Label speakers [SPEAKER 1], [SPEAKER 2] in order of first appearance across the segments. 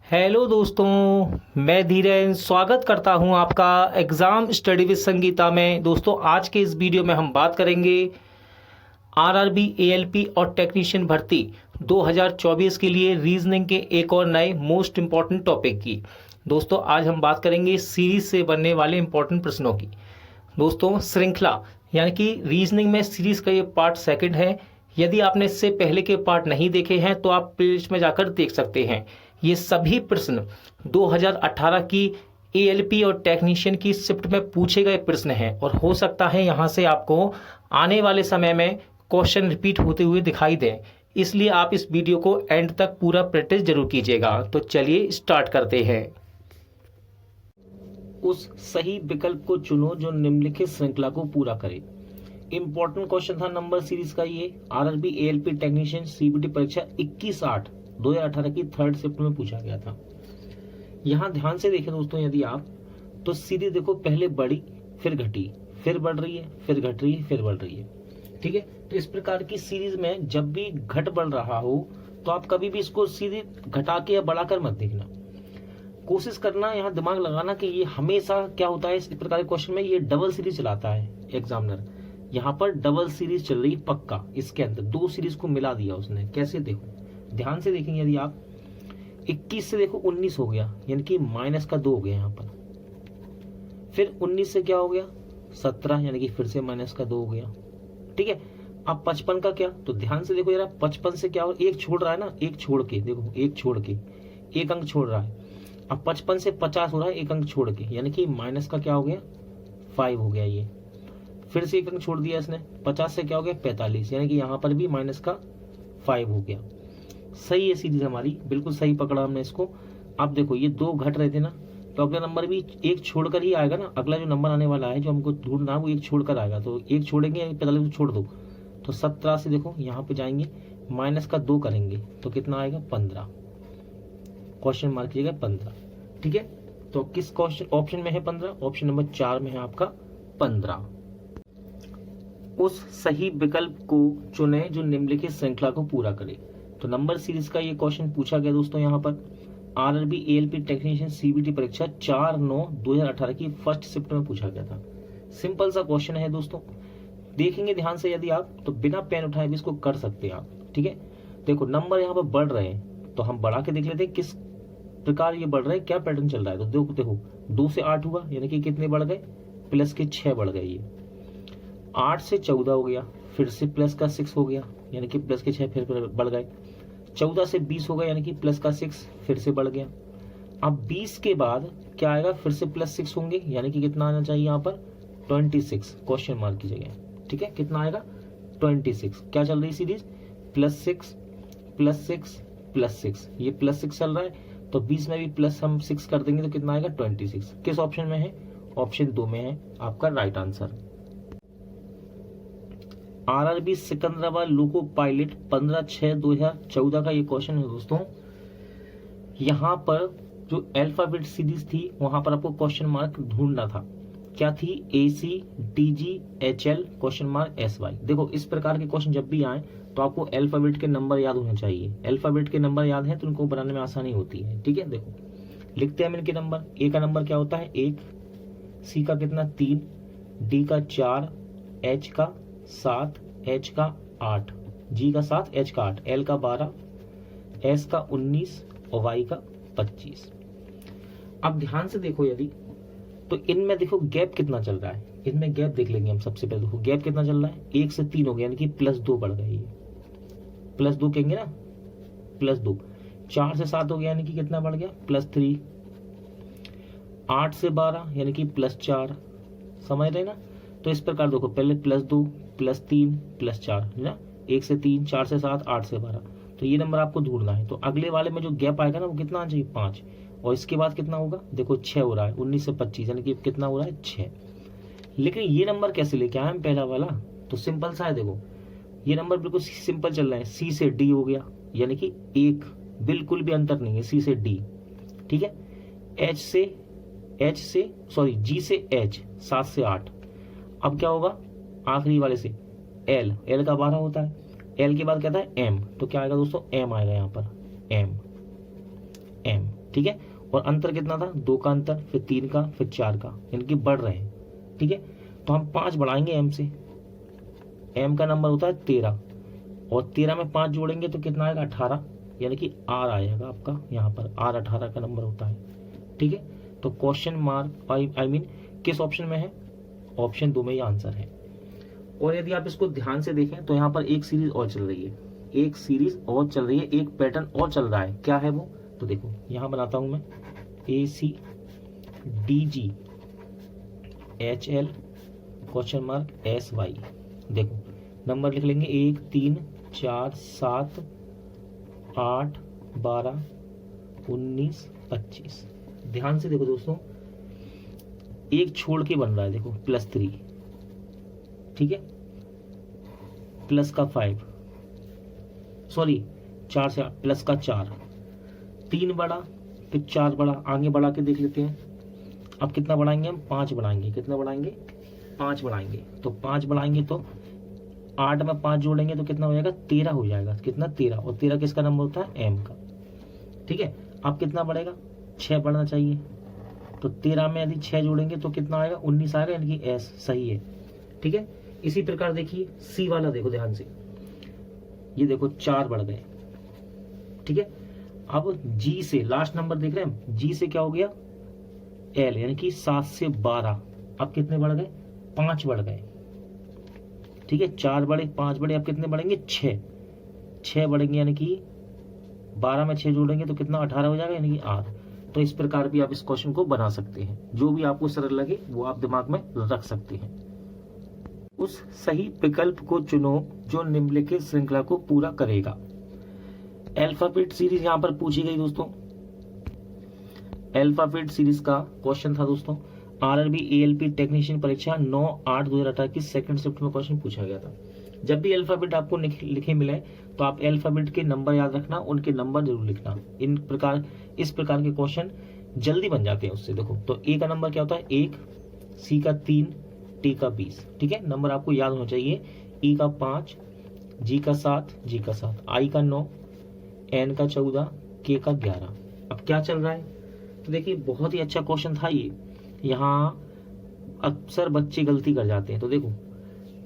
[SPEAKER 1] Hello दोस्तों, मैं धीरेन स्वागत करता हूं आपका एग्ज़ाम स्टडी विद संगीता में। दोस्तों, आज के इस वीडियो में हम बात करेंगे आरआरबी, एएलपी और टेक्नीशियन भर्ती 2024 के लिए रीजनिंग के एक और नए मोस्ट इम्पॉर्टेंट टॉपिक की। दोस्तों, आज हम बात करेंगे सीरीज से बनने वाले इम्पॉर्टेंट प्रश्नों की। दोस्तों, श्रृंखला यानी कि रीजनिंग में सीरीज का ये पार्ट सेकंड है। यदि आपने इससे पहले के पार्ट नहीं देखे हैं तो आप प्लेलिस्ट में जाकर देख सकते हैं। ये सभी प्रश्न 2018 की एएलपी और टेक्नीशियन की शिफ्ट में पूछे गए प्रश्न हैं और हो सकता है यहाँ से आपको आने वाले समय में क्वेश्चन रिपीट होते हुए दिखाई दें। इसलिए आप इस वीडियो को एंड तक पूरा प्रैक्टिस जरूर कीजिएगा। तो चलिए स्टार्ट करते हैं। उस सही विकल्प को चुनो जो निम्नलिखित श्रृंखला को पूरा करे। इंपॉर्टेंट क्वेश्चन था नंबर सीरीज का। ये आरआरबी, एएलपी, टेक्नीशियन सीबीटी परीक्षा 21/8 2018 की थर्ड शिफ्ट में पूछा गया था। यहां ध्यान से देखें दोस्तों, यदि आप तो सीरीज देखो, पहले बढ़ी फिर घटी, फिर बढ़ रही है, फिर घट रही है, फिर बढ़ रही है। ठीक है, तो इस प्रकार की सीरीज में जब भी घट बढ़ रहा हो तो आप कभी भी इसको सीधे घटा के या बढ़ाकर मत देखना। कोशिश करना, यहाँ दिमाग लगाना कि ये हमेशा क्या होता है इस प्रकार के क्वेश्चन में, ये डबल सीरीज चलाता है एग्जामिनर। यहाँ पर डबल सीरीज चल रही पक्का, इसके अंदर दो सीरीज को मिला दिया उसने। कैसे देखो, ध्यान से देखेंगे। यदि आप 21 से देखो 19 हो गया, यानी कि -2 हो गया यहाँ पर। फिर 19 से क्या हो गया 17, यानी कि फिर से -2 हो गया। ठीक है, अब 55 का क्या, तो ध्यान से देखो जरा, 55 से क्या हो, एक छोड़ रहा है ना, एक छोड़ के देखो, एक छोड़ के एक अंक छोड़ रहा है। अब 55 से 50 हो रहा है एक अंक छोड़ के, यानी कि माइनस का क्या हो गया 5 हो गया। ये फिर से एक अंक छोड़ दिया इसने, 50 से क्या हो गया 45, यानी कि यहाँ पर भी -5 हो गया। सही है सीरीज हमारी, बिल्कुल सही पकड़ा हमने इसको। अब देखो ये दो घट रहे थे ना, तो अगला नंबर भी एक छोड़कर ही आएगा ना। अगला जो नंबर आने वाला है जो हमको ढूंढना है वो एक छोड़कर आएगा, तो एक छोड़ेंगे 45 को छोड़ दो, तो 17 से देखो यहाँ पे जाएंगे -2 करेंगे तो कितना आएगा 15। क्वेश्चन मार्क कीजिएगा 15। ठीक है, तो किस क्वेश्चन ऑप्शन में है 15? ऑप्शन नंबर 4 में है आपका 15। उस सही विकल्प को चुने जो निम्नलिखित श्रृंखला को पूरा करे। तो नंबर सीरीज का ये क्वेश्चन पूछा गया दोस्तों। यहाँ पर आरआरबी, एएलपी, टेक्नीशियन सीबीटी परीक्षा 4/9/2018 की फर्स्ट शिफ्ट में पूछा गया था। सिंपल सा क्वेश्चन है दोस्तों, देखेंगे ध्यान से यदि आप तो बिना पेन उठाए भी इसको कर सकते हैं आप। ठीक है, देखो नंबर यहाँ पर बढ़ रहे हैं तो हम बढ़ा के देख लेते हैं किस प्रकार ये बढ़ रहे हैं, क्या पैटर्न चल रहा है। तो देखो 2 से 8 हुआ, यानी कि कितने बढ़ गए, प्लस के 6 बढ़ गए। ये 8 से 14 हो गया, फिर से प्लस का 6 हो गया, यानी कि प्लस के 6 फिर बढ़ गए। 14 से 20 हो गया, यानी कि प्लस का 6 फिर से बढ़ गया। अब 20 के बाद क्या आएगा, फिर से +6 होंगे, यानी कि कितना आना चाहिए यहाँ पर 26, क्वेश्चन मार्क की जगह। ठीक है, कितना आएगा 26। क्या चल रही सीरीज, +6 +6 +6, ये +6 चल रहा है, तो 20 में भी प्लस हम 6 कर देंगे तो कितना आएगा 26। किस ऑप्शन में है, ऑप्शन 2 में है आपका right answer. RRB Secunderabad loco pilot 15/6/2014 का ये क्वेश्चन है दोस्तों। यहाँ पर जो अल्फाबेट सीरीज थी वहां पर आपको क्वेश्चन मार्क ढूंढना था। क्या थी, ACDGHL SY। देखो इस प्रकार के क्वेश्चन जब भी आए तो आपको अल्फाबेट के नंबर याद होने चाहिए। अल्फाबेट के नंबर याद है तो उनको बनाने में आसानी होती है। ठीक है, देखो लिखते हैं इनके नंबर। ए का नंबर क्या होता है 1, सी का कितना 3, डी का 4, एच का 7, एच का 8, जी का 7, एच का 8, एल का 12, एस का 19 और वाई का 25। अब ध्यान से देखो यदि तो इनमें देखो गैप कितना चल रहा है, इनमें गैप देख लेंगे हम। सबसे पहले देखो गैप कितना चल रहा है, 1 से 3 हो गया, यानी कि +2 बढ़ गए। ये +2 कहेंगे ना, +2। 4 से 7 हो गया, यानी कि कितना बढ़ गया +3। 8 से 12 यानी कि +4, समझ रहे ना। तो इस प्रकार देखो पहले +2 +3 +4 है ना, 1 से 3, 4 से 7, 8 से 12, तो ये नंबर आपको ढूंढना है। तो अगले वाले में जो गैप आएगा ना वो कितना आना चाहिए 5, और इसके बाद कितना होगा, देखो 6 हो रहा है, 19 से 25, यानी कि कितना हो रहा है 6। लेकिन ये नंबर कैसे लेके आए हम पहला वाला, तो सिंपल सा है। देखो ये नंबर बिल्कुल सिंपल चल रहा है, C से D हो गया, यानी कि 1, बिल्कुल भी अंतर नहीं है, C से D। ठीक है, G से H 7 से 8। अब क्या होगा आखिरी वाले से L का 12 होता है, L के बाद क्या था M, तो क्या आएगा दोस्तों M आएगा यहाँ पर, M ठीक है। और अंतर कितना था, 2 का अंतर, फिर 3 का, फिर 4 का, यानी कि बढ़ रहे हैं। ठीक है, तो हम 5 बढ़ाएंगे m से। m का नंबर होता है 13 और 13 में 5 जोड़ेंगे तो कितना आएगा 18, यानी कि r आएगा आपका यहाँ पर, r 18 का नंबर होता है। ठीक है, तो क्वेश्चन मार्क आई मीन किस ऑप्शन में है, ऑप्शन 2 में ये आंसर है। और यदि आप इसको ध्यान से देखें तो यहाँ पर एक सीरीज और चल रही है, एक सीरीज और चल रही है, एक पैटर्न और चल रहा है। क्या है वो, तो देखो यहाँ बनाता हूं मैं ACDG HL question mark SY। देखो नंबर लिख लेंगे 1 3 4 7 8 12 19 25। ध्यान से देखो दोस्तों, एक छोड़ के बन रहा है, देखो +3, ठीक है, प्लस का 5, सॉरी 4 से प्लस का 4, 3 बढ़ा फिर 4 बढ़ा, आगे बढ़ा के देख लेते हैं। अब कितना बढ़ाएंगे हम, 5 बढ़ाएंगे। कितना बढ़ाएंगे, 5 बढ़ाएंगे। तो 5 बढ़ाएंगे तो 8 में 5 जोड़ेंगे तो कितना हो जाएगा, 13 हो जाएगा। कितना, 13। और 13 किसका नंबर होता है, m का। ठीक है, अब कितना बढ़ेगा, 6 बढ़ना चाहिए। तो 13 में यदि 6 जोड़ेंगे तो कितना आएगा, 19 आएगा, यानी कि S सही है। ठीक है, इसी प्रकार देखिए C वाला, देखो ध्यान से, ये देखो 4 बढ़ गए। ठीक है, अब G से लास्ट नंबर देख रहे हैं, G से क्या हो गया, L, यानी कि 7 से 12। अब कितने बढ़ गए, 5 बढ़ गए। ठीक है, 4 बढ़े 5 बढ़े, अब कितने बढ़ेंगे, 6 बढ़ेंगे, यानी कि 12 में 6 जोड़ेंगे तो कितना, 18 हो जाएगा, यानी कि R। तो इस प्रकार भी आप इस क्वेश्चन को बना सकते हैं, जो भी आपको सरल लगे वो आप दिमाग में रख सकते हैं। उस सही विकल्प को चुनो जो निम्नलिखित श्रृंखला को पूरा करेगा। अल्फाबेट सीरीज यहां पर पूछी गई दोस्तों। अल्फाबेट सीरीज का क्वेश्चन था दोस्तों, RRB ALP टेक्नीशियन परीक्षा 9/8/2018 की सेकंड शिफ्ट में क्वेश्चन पूछा गया था। जब भी अल्फाबेट आपको लिखे मिले तो आप अल्फाबेट के नंबर याद रखना, उनके नंबर जरूर लिखना। इस प्रकार के क्वेश्चन जल्दी बन जाते हैं उससे। देखो तो A का नंबर क्या होता है, 1, C का 3, T का 20। ठीक है, नंबर आपको याद होना चाहिए। E का 5, G का 7, G का 7, I का 9, N का 14, K का 11। अब क्या चल रहा है, तो देखिए बहुत ही अच्छा क्वेश्चन था ये। यहाँ अक्सर बच्चे गलती कर जाते हैं। तो देखो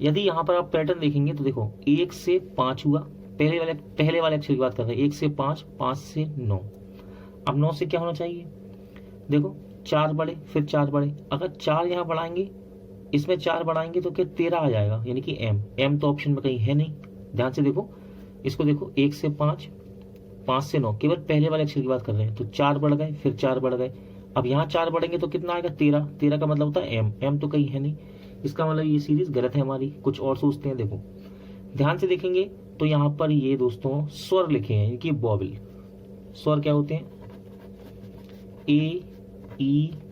[SPEAKER 1] यदि यहाँ पर आप पैटर्न देखेंगे तो देखो 1 से 5 हुआ, पहले वाले अक्षर की बात कर रहे हैं, 1 से 5, 5 से 9। अब 9 से क्या होना चाहिए, देखो 4 बढ़े फिर 4 बढ़े, अगर 4 यहाँ बढ़ाएंगे, इसमें 4 बढ़ाएंगे तो क्या 13 आ जाएगा, यानी कि m तो ऑप्शन में कहीं है नहीं। ध्यान से देखो इसको, देखो 1 से 5, 5 से 9, केवल पहले वाले अक्षर की बात कर रहे हैं। तो 4 बढ़ गए फिर 4 बढ़ गए, अब यहाँ 4 बढ़ेंगे तो कितना आएगा, 13। 13 का मतलब होता है m तो कहीं है नहीं। इसका मतलब ये सीरीज गलत है हमारी, कुछ और सोचते हैं। देखो ध्यान से देखेंगे तो यहाँ पर ये दोस्तों स्वर लिखे हैं, इनकी बॉबल। स्वर क्या होते हैं, A-E-I-O-U।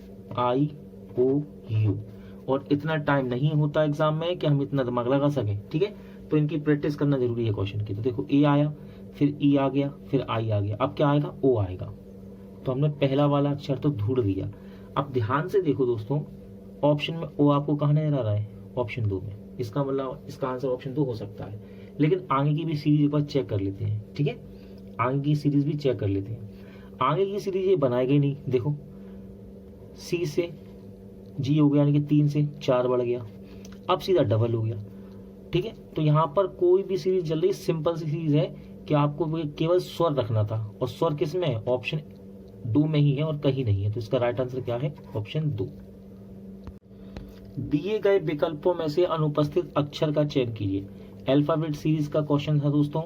[SPEAKER 1] और इतना टाइम नहीं होता एग्जाम में कि हम इतना दिमाग लगा सकें। ठीक है, तो इनकी प्रैक्टिस करना जरूरी है क्वेश्चन की। तो देखो A आया, फिर E आ गया, फिर I आ गया, अब क्या आएगा, O आएगा। तो हमने पहला वाला अक्षर तो ढूंढ दिया। अब ध्यान से देखो दोस्तों, ऑप्शन में O आपको कहाँ नजर आ रहा है, ऑप्शन 2 में। इसका मतलब इसका आंसर ऑप्शन 2 हो सकता है। लेकिन आगे की भी सीरीज एक बार चेक कर लेते हैं। ठीक है, आगे की सीरीज भी चेक कर लेते हैं। आगे की सीरीज ये बनाई गई नहीं। देखो C से G हो गया, यानी कि 3 से 4 बढ़ गया, अब सीधा डबल हो गया। ठीक है, तो यहाँ पर कोई भी सीरीज जल रही, सिंपल सी सीरीज है कि आपको केवल स्वर रखना था। और स्वर किस में है, ऑप्शन 2 में ही है और कहीं नहीं है। तो इसका राइट आंसर क्या है, ऑप्शन 2। दिए गए विकल्पों में से अनुपस्थित अक्षर का चयन कीजिए। अल्फाबेट सीरीज का क्वेश्चन था दोस्तों।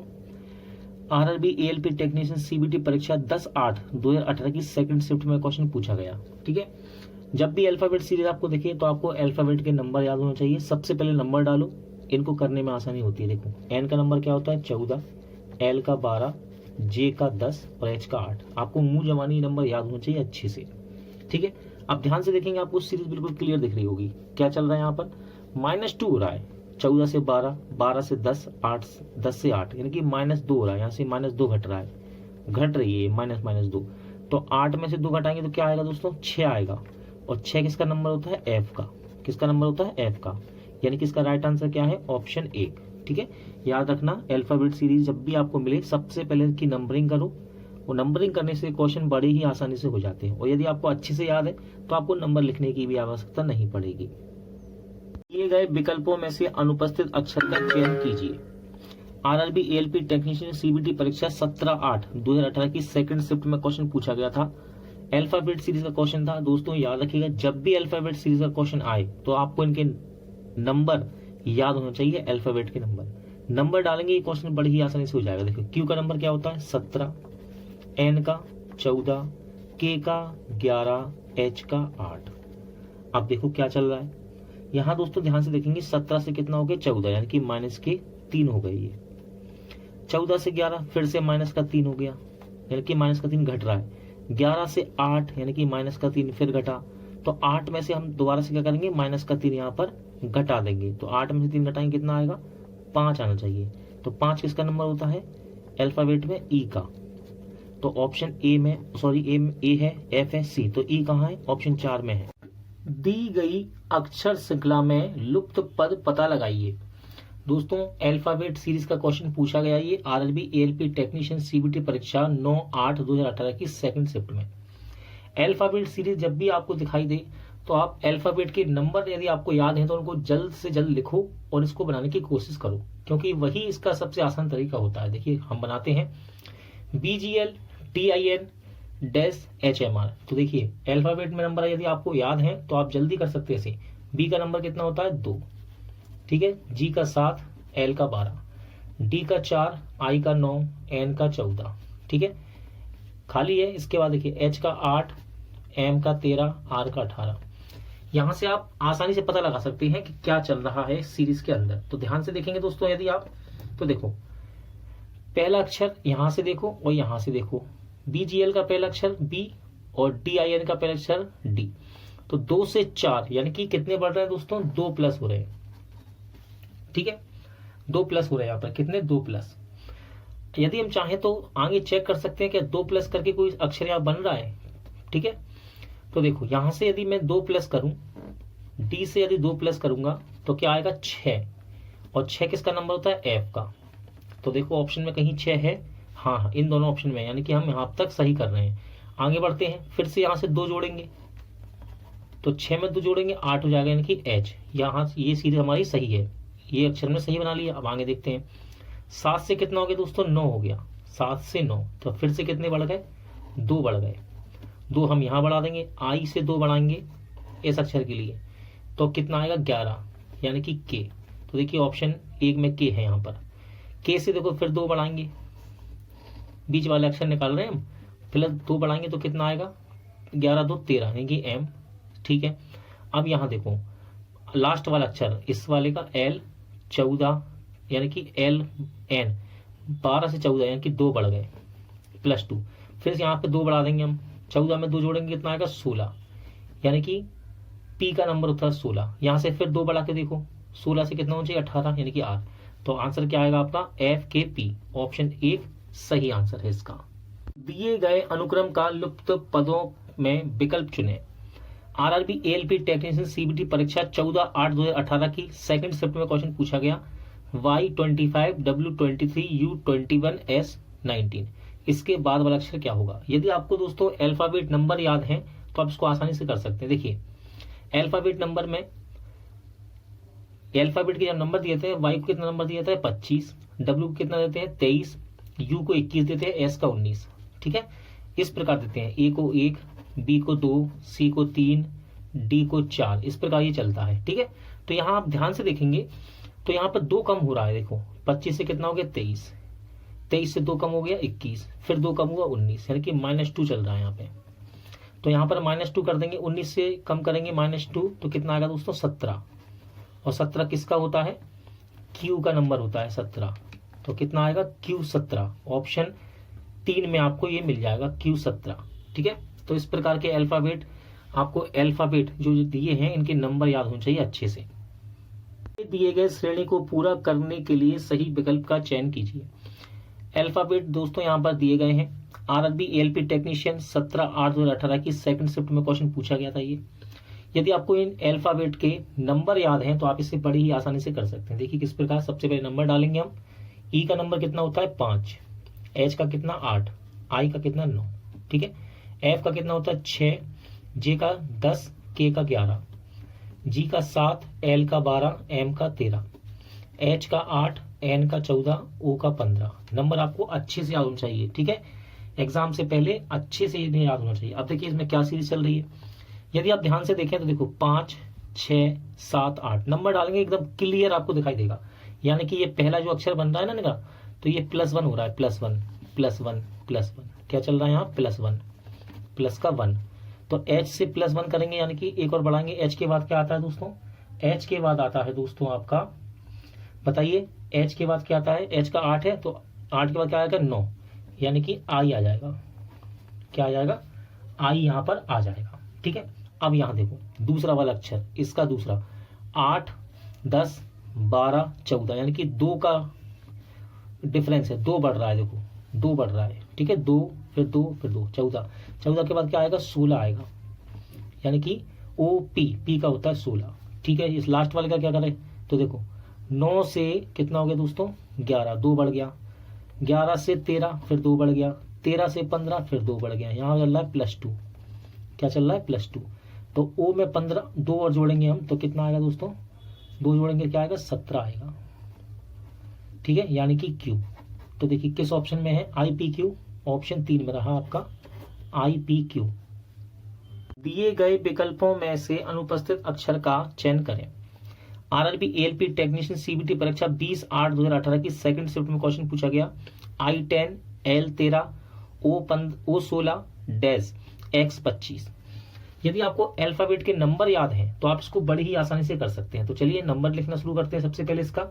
[SPEAKER 1] RRB ALP टेक्नीशियन CBT परीक्षा 10/8/2018 की सेकंड शिफ्ट में क्वेश्चन पूछा गया। ठीक है, जब भी अल्फाबेट सीरीज आपको दिखे तो आपको अल्फाबेट के नंबर याद होना चाहिए। सबसे पहले नंबर डालो, इनको करने में आसानी होती है। देखो N का नंबर क्या होता है, 14, L का 12, J का 10 और H का 8। आपको मुंह जबानी नंबर याद होना चाहिए अच्छे से। ठीक है, अब ध्यान से देखेंगे आपको सीरीज बिल्कुल क्लियर दिख रही होगी। क्या चल रहा है यहाँ पर, -2 हो रहा है, 14 से 12, 12 से 10, 8 10 से 8, यानी कि -2 हो रहा है। यहाँ से -2 घट रहा है, घट रही है -2। तो 8 में से 2 घटाएंगे तो क्या आएगा दोस्तों, 6 आएगा। और 6 किसका नंबर होता है, F का। किसका नंबर होता है, F का। यानी कि इसका राइट आंसर क्या है, ऑप्शन 1। ठीक है, याद रखना अल्फाबेट सीरीज जब भी आपको मिले सबसे पहले की नंबरिंग करो, वो नंबरिंग करने से क्वेश्चन बड़े ही आसानी से हो जाते हैं, और यदि आपको अच्छे से याद है तो आपको नंबर लिखने की भी आवश्यकता नहीं पड़ेगी। दिए गए विकल्पों में से अनुपस्थित अक्षर का चयन कीजिए। आरआरबी एएलपी टेक्नीशियन सीबीटी परीक्षा 17/8/2018 की सेकंड शिफ्ट में क्वेश्चन पूछा गया था। अल्फाबेट सीरीज का क्वेश्चन था। दोस्तों याद रखिएगा, जब भी अल्फाबेट सीरीज का क्वेश्चन आए तो आपको इनके नंबर याद होना चाहिए। अल्फाबेट के नंबर डालेंगे, ये क्वेश्चन बड़ी ही आसानी से हो जाएगा। देखो क्यू का नंबर क्या होता है 17, एन का 14, के का 11, एच का 8। अब देखो क्या चल रहा है यहाँ दोस्तों, ध्यान से देखेंगे 17 से कितना हो गया 14, यानी कि माइनस के 3 हो गए। ये 14 से 11 फिर से माइनस का 3 हो गया, यानी कि माइनस का 3 घट रहा है। 11 से 8 यानी कि माइनस का 3 फिर घटा, तो 8 में से हम दोबारा से क्या करेंगे, माइनस का 3 यहाँ पर घटा देंगे। तो 8 में से 3 घटाएंगे कितना आएगा, 5 आना चाहिए। तो 5 किसका नंबर होता है अल्फाबेट में, ई का। तो ऑप्शन ए में, सॉरी ए है, एफ है, सी, तो ई कहाँ है, ऑप्शन 4 में है। दी गई अक्षर श्रृंखला में लुप्त पद पता लगाइए। दोस्तों अल्फाबेट सीरीज का क्वेश्चन पूछा गया ये आरआरबी एएलपी टेक्नीशियन सीबीटी परीक्षा 9/8/2018 की सेकंड शिफ्ट में। अल्फाबेट सीरीज जब भी आपको दिखाई दे तो आप अल्फाबेट के नंबर यदि आपको याद है तो उनको जल्द से जल्द लिखो और इसको बनाने की कोशिश करो, क्योंकि वही इसका सबसे आसान तरीका होता है। देखिए हम बनाते हैं BGL-TIN-HMR। तो देखिए अल्फाबेट में नंबर यदि आपको याद है तो आप जल्दी कर सकते हैं इसे। बी का नंबर कितना होता है 2, ठीक है, जी का 7, एल का 12, डी का 4, आई का 9, एन का 14, ठीक है, खाली है। इसके बाद देखिए एच का 8, एम का 13, आर का 18। यहां से आप आसानी से पता लगा सकते हैं कि क्या चल रहा है सीरीज के अंदर। तो ध्यान से देखेंगे दोस्तों यदि आप, तो देखो पहला अक्षर यहां से देखो और यहां से देखो, BGL का पहला अक्षर बी और DIN का पहला अक्षर डी। तो 2 से 4 यानी कि कितने बढ़ रहे हैं दोस्तों, 2 प्लस हो रहे हैं, ठीक है, 2 प्लस हो रहे हैं यहाँ पर, कितने 2 प्लस। यदि हम चाहें तो आगे चेक कर सकते हैं कि 2 प्लस करके कोई अक्षर यहाँ बन रहा है, ठीक है। तो देखो यहां से यदि मैं 2 प्लस करूं, डी से यदि 2 प्लस करूंगा तो क्या आएगा 6, और 6 किसका नंबर होता है एफ का। तो देखो ऑप्शन में कहीं 6 है, हाँ इन दोनों ऑप्शन में, यानी कि हम यहां तक सही कर रहे हैं। आगे बढ़ते हैं, फिर से यहां से 2 जोड़ेंगे, तो 6 में 2 जोड़ेंगे 8 हो जाएगा, यानी कि एच। यहाँ ये सीरीज हमारी सही है, ये अक्षर में सही बना लिया। अब आगे देखते हैं, 7 से कितना हो गया दोस्तों 9 हो गया, 7 से 9, तो फिर से कितने बढ़ गए 2 बढ़ गए, 2 हम यहां बढ़ा देंगे, आई से 2 बढ़ाएंगे इस अक्षर के लिए, तो कितना आएगा 11, यानी कि के। तो देखिए ऑप्शन 1 में के है यहाँ पर। के से देखो फिर 2 बढ़ाएंगे, बीच वाले अक्षर निकाल रहे हैं हम, फिर 2 बढ़ाएंगे तो कितना आएगा 11 2 13, यानी कि एम, ठीक है। अब यहाँ देखो लास्ट वाला अक्षर इस वाले का एल 14, यानी कि एल एन 12 से 14, यानी कि 2 बढ़ गए प्लस 2, फिर यहाँ पे 2 बढ़ा देंगे हम, 14 में 2 जोड़ेंगे कितना आएगा 16, यानी कि पी का नंबर होता है 16। यहां से फिर 2 बढ़ा के देखो, 16 से कितना हो जाएगा 18, यानी कि आर। तो आंसर क्या आएगा आपका एफ के पी, ऑप्शन 1 सही आंसर है इसका। दिए गए अनुक्रम का लुप्त पदों में विकल्प चुने। आरआरबी एएलपी टेक्नीशियन सीबीटी परीक्षा 14/8/2018 की सेकंड शिफ्ट में क्वेश्चन पूछा गया, Y25 W23 U21 S19। इसके बाद वाला अक्षर क्या होगा। यदि आपको दोस्तों अल्फाबेट नंबर याद है तो आप इसको आसानी से कर सकते हैं। देखिए अल्फाबेट नंबर में अल्फाबेट के जब नंबर दिए थे, वाई को कितना नंबर दिया था 25, डब्ल्यू को कितना देते हैं 23, यू को 21 देते हैं, एस का 19, ठीक है। इस प्रकार देते हैं, ए को 1, बी को 2, सी को 3, डी को 4, इस प्रकार ये चलता है, ठीक है। तो यहाँ आप ध्यान से देखेंगे तो यहाँ पर 2 कम हो रहा है। देखो 25 से कितना हो गया 23, 23 से 2 कम हो गया 21, फिर 2 कम हुआ 19, यानी कि -2 चल रहा है यहाँ पे। तो यहाँ पर -2 कर देंगे, 19 से कम करेंगे -2, तो कितना आएगा दोस्तों 17, और 17 किसका होता है क्यू का नंबर होता है 17, तो कितना आएगा Q17, ऑप्शन 3 में आपको ये मिल जाएगा Q17, ठीक है। तो इस प्रकार के अल्फाबेट, आपको अल्फाबेट जो दिए हैं इनके नंबर याद होने चाहिए अच्छे से। दिए गए श्रेणी को पूरा करने के लिए सही विकल्प का चयन कीजिए। अल्फाबेट दोस्तों यहाँ पर दिए गए हैं, आरआरबी एएलपी टेक्नीशियन 17/8/2018 की सेकंड शिफ्ट में क्वेश्चन पूछा गया था ये। यदि आपको इन अल्फाबेट के नंबर याद हैं तो आप इसे बड़ी ही आसानी से कर सकते हैं। देखिए किस प्रकार, सबसे पहले नंबर डालेंगे हम, ई का नंबर कितना होता है 5, एच का कितना 8, आई का कितना 9, ठीक है। एफ का कितना होता है 6, जे का 10, के का 11, जी का 7, एल का 12, एम का 13, एच का 8, एन का 14, ओ का 15। नंबर आपको अच्छे से याद होना चाहिए, ठीक है। एग्जाम से पहले अच्छे से इन्हें याद होना चाहिए। अब देखिए इसमें क्या सीरीज चल रही है, यदि आप ध्यान से देखें तो देखो 5, 6, 7, 8 नंबर डालेंगे एकदम क्लियर आपको दिखाई देगा। यानी कि ये पहला जो अक्षर बन रहा है ना, तो ये +1 हो रहा है, +1 +1 +1, क्या चल रहा है यहाँ +1 प्लस का 1। तो एच से +1 करेंगे, यानी कि एक और बढ़ाएंगे। एच के बाद क्या आता है दोस्तों, एच के बाद आता है दोस्तों आपका, बताइए एच के बाद क्या आता है, एच का 8 है तो 8 के बाद क्या आएगा 9, यानी कि आई आ जाएगा, क्या आ जाएगा, आई यहाँ पर आ जाएगा, ठीक है। अब यहाँ देखो दूसरा वाला अक्षर, इसका दूसरा 8, 10, 12, 14, यानी कि 2 का डिफरेंस है, 2 बढ़ रहा है, देखो 2 बढ़ रहा है, ठीक है। 2 फिर 2 फिर 2, 14, 14 के बाद क्या आएगा 16 आएगा, यानी कि ओ पी का होता है 16, ठीक है। इस लास्ट वाले का क्या करें, तो देखो 9 से कितना हो गया दोस्तों 11, 2 बढ़ गया, 11 से 13 फिर 2 बढ़ गया, 13 से 15 फिर 2 बढ़ गया, यहाँ चल रहा है +2, क्या चल रहा है +2। तो ओ में 15, 2 और जोड़ेंगे हम तो कितना आएगा दोस्तों, 2 जोड़ेंगे क्या आएगा 17 आएगा, ठीक है, यानी कि क्यू। तो देखिए किस ऑप्शन में है, IPQ, ऑप्शन 3 में रहा आपका IPQ। दिए गए विकल्पों में से अनुपस्थित अक्षर का चयन करें। RRB ALP टेक्नीशियन CBT परीक्षा 20/8/2018 की सेकंड शिफ्ट में क्वेश्चन पूछा गया, I10 L13 O16 dash X25। यदि आपको अल्फाबेट के नंबर याद हैं तो आप इसको बड़ी ही आसानी से कर सकते हैं। तो चलिए नंबर लिखना शुरू करते हैं सबसे पहले इसका।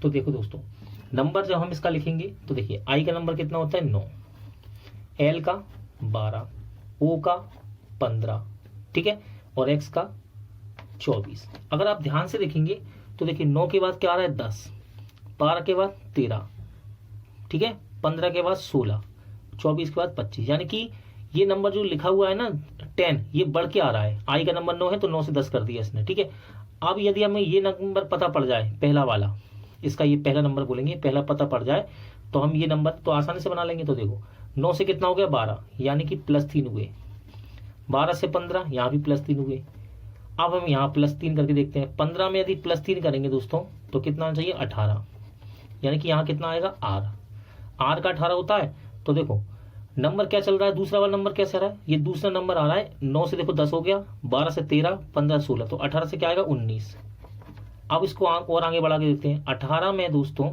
[SPEAKER 1] तो देखो दोस्तों, नंबर जब हम इसका लिखेंगे तो देखिए आई का नंबर कितना होता है 9, एल का 12, ओ का 15, ठीक है, और एक्स का 24। अगर आप ध्यान से देखेंगे तो देखिए 9 के बाद क्या आ रहा है 10, 12 के बाद 13, ठीक है, 15 के बाद 16, 24 के बाद 25, यानी कि ये नंबर जो लिखा हुआ है ना 10, ये बढ़ के आ रहा है। आई का नंबर 9 है तो 9 से 10 कर दिया इसने, ठीक है। अब यदि हमें ये नंबर पता पड़ जाए, पहला वाला, इसका ये पहला नंबर बोलेंगे, पहला पता पड़ जाए तो हम ये नंबर तो आसानी से बना लेंगे। तो देखो 9 से कितना हो गया 12, यानी कि +3 हुए, 12 से 15, यहाँ भी +3 हुए। अब हम यहाँ +3 करके देखते हैं, 15 में यदि +3 करेंगे दोस्तों तो कितना आना चाहिए 18, यानी कि यहाँ कितना आएगा आर का 18 होता है। तो देखो नंबर क्या चल रहा है, दूसरा वाला नंबर कैसा रहा है, ये दूसरा नंबर आ रहा है 9 से देखो 10 हो गया, 12 से 13, 15 16, तो 18 से क्या आएगा 19। अब इसको और आगे बढ़ा के देखते हैं, 18 में दोस्तों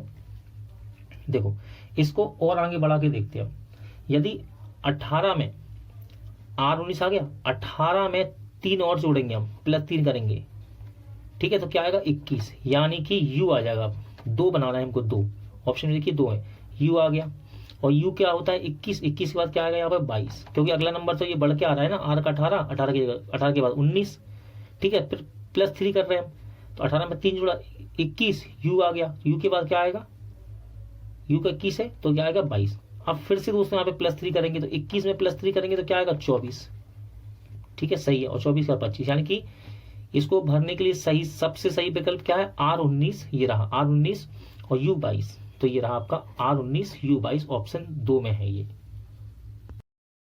[SPEAKER 1] देखो इसको और आगे बढ़ा के देखते हैं। यदि 18 में R19 आ गया, 18 में 3 और जोड़ेंगे हम, +3 करेंगे, ठीक है, तो क्या आएगा 21, यानी कि U आ जाएगा। 2 बनाना है हमको, 2 ऑप्शन देखिए 2 है, U आ गया। और U क्या होता है 21, 21 के बाद क्या आएगा यहाँ पर 22, क्योंकि अगला नंबर तो ये बढ़ के आ रहा है ना, R का 18, 18 के बाद 19, ठीक है, फिर +3 कर रहे हैं हम, तो 18 में 3 जोड़ा 21, U आ गया। U के बाद क्या आएगा, U का 21 है तो क्या आएगा 22। अब फिर से दोस्तों यहाँ पे +3 करेंगे तो 21 में +3 करेंगे तो क्या आएगा 24, ठीक है, सही है, और 24 का 25, यानी कि इसको भरने के लिए सही सबसे सही विकल्प क्या है R19, ये रहा R19 और U22, तो ये रहा आपका R19 U22, ऑप्शन 2 में है ये।